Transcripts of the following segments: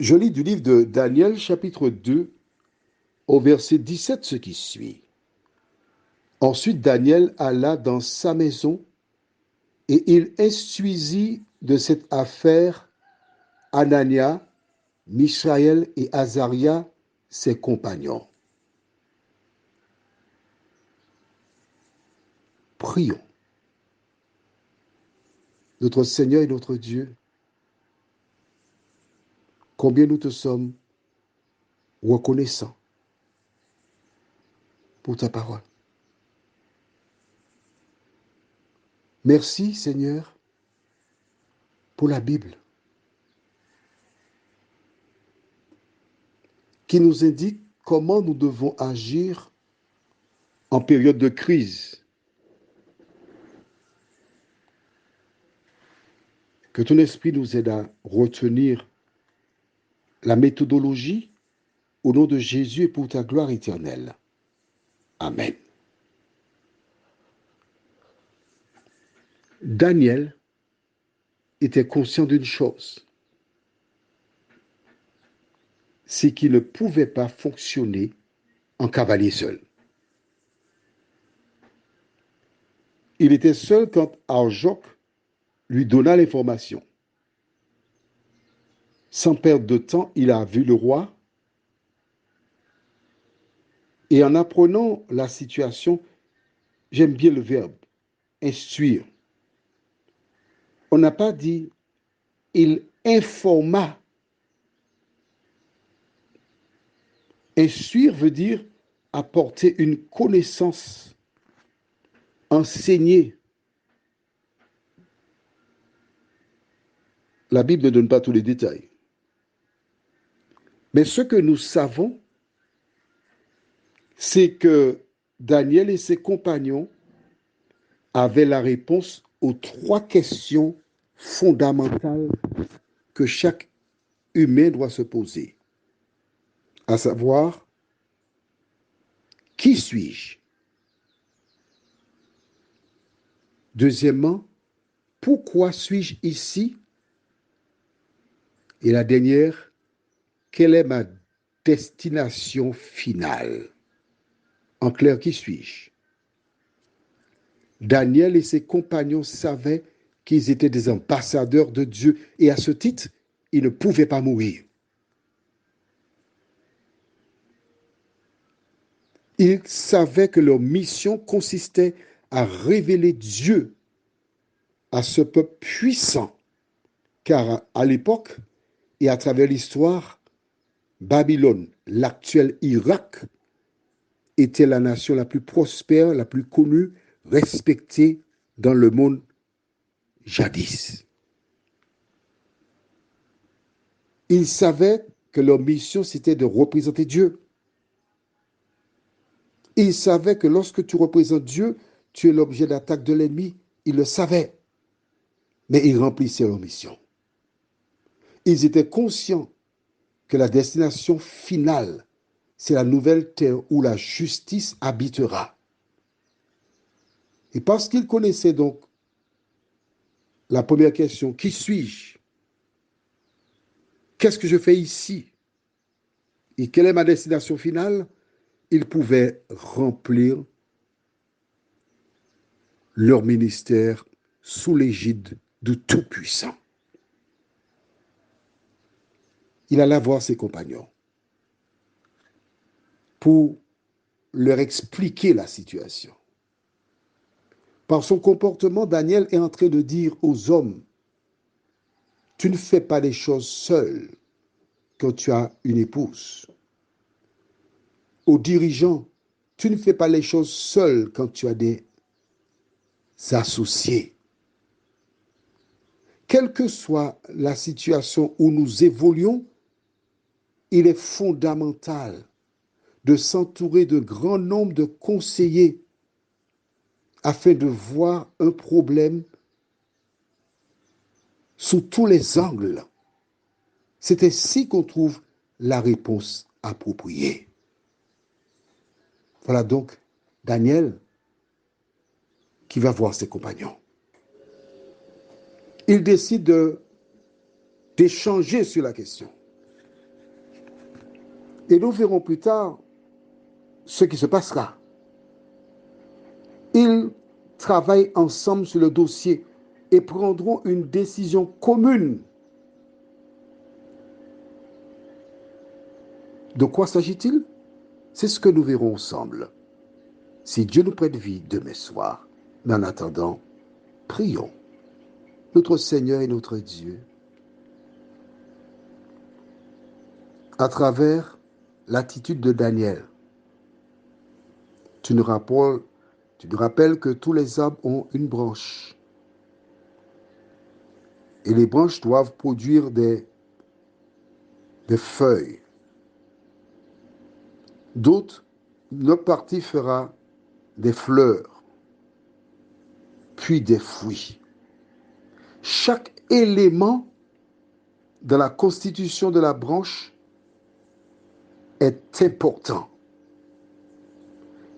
Je lis du livre de Daniel, chapitre 2, au verset 17, ce qui suit. Ensuite, Daniel alla dans sa maison et il instruisit de cette affaire Anania, Mishaël et Azaria, ses compagnons. Prions. Notre Seigneur et notre Dieu, combien nous te sommes reconnaissants pour ta parole. Merci, Seigneur, pour la Bible qui nous indique comment nous devons agir en période de crise. Que ton esprit nous aide à retenir la méthodologie au nom de Jésus et pour ta gloire éternelle. Amen. Daniel était conscient d'une chose, c'est qu'il ne pouvait pas fonctionner en cavalier seul. Il était seul quand Arjoc lui donna l'information. Sans perdre de temps, il a vu le roi et en apprenant la situation, j'aime bien le verbe, instruire. On n'a pas dit il informa. Instruire veut dire apporter une connaissance, enseigner. La Bible ne donne pas tous les détails. Mais ce que nous savons, c'est que Daniel et ses compagnons avaient la réponse aux 3 questions fondamentales que chaque humain doit se poser. À savoir, qui suis-je? Deuxièmement, pourquoi suis-je ici? Et la dernière, quelle est ma destination finale? En clair, qui suis-je? Daniel et ses compagnons savaient qu'ils étaient des ambassadeurs de Dieu et à ce titre, ils ne pouvaient pas mourir. Ils savaient que leur mission consistait à révéler Dieu à ce peuple puissant, car à l'époque et à travers l'histoire, Babylone, l'actuel Irak, était la nation la plus prospère, la plus connue, respectée dans le monde jadis. Ils savaient que leur mission, c'était de représenter Dieu. Ils savaient que lorsque tu représentes Dieu, tu es l'objet d'attaque de l'ennemi. Ils le savaient. Mais ils remplissaient leur mission. Ils étaient conscients que la destination finale, c'est la nouvelle terre où la justice habitera. Et parce qu'ils connaissaient donc la première question, qui suis-je? Qu'est-ce que je fais ici? Et quelle est ma destination finale? Ils pouvaient remplir leur ministère sous l'égide du Tout-Puissant. Il alla voir ses compagnons pour leur expliquer la situation. Par son comportement, Daniel est en train de dire aux hommes, tu ne fais pas les choses seul quand tu as une épouse. Aux dirigeants, tu ne fais pas les choses seul quand tu as des associés. Quelle que soit la situation où nous évoluons, il est fondamental de s'entourer de grands nombres de conseillers afin de voir un problème sous tous les angles. C'est ainsi qu'on trouve la réponse appropriée. Voilà donc Daniel qui va voir ses compagnons. Il décide d'échanger sur la question. Et nous verrons plus tard ce qui se passera. Ils travaillent ensemble sur le dossier et prendront une décision commune. De quoi s'agit-il? C'est ce que nous verrons ensemble. Si Dieu nous prête vie demain soir. Mais en attendant, prions. Notre Seigneur et notre Dieu, à travers l'attitude de Daniel, tu nous rappelles que tous les arbres ont une branche. Et les branches doivent produire des feuilles. D'autres, notre partie fera des fleurs, puis des fruits. Chaque élément de la constitution de la branche est important.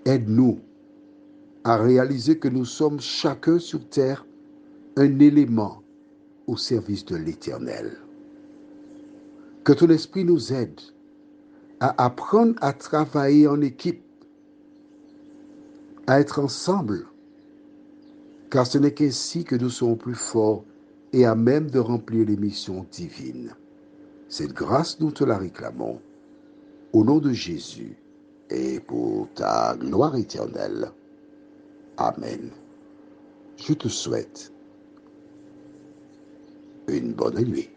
Aide-nous à réaliser que nous sommes chacun sur terre un élément au service de l'Éternel. Que ton esprit nous aide à apprendre à travailler en équipe, à être ensemble, car ce n'est qu'ainsi que nous serons plus forts et à même de remplir les missions divines. Cette grâce, nous te la réclamons, au nom de Jésus et pour ta gloire éternelle. Amen. Je te souhaite une bonne nuit.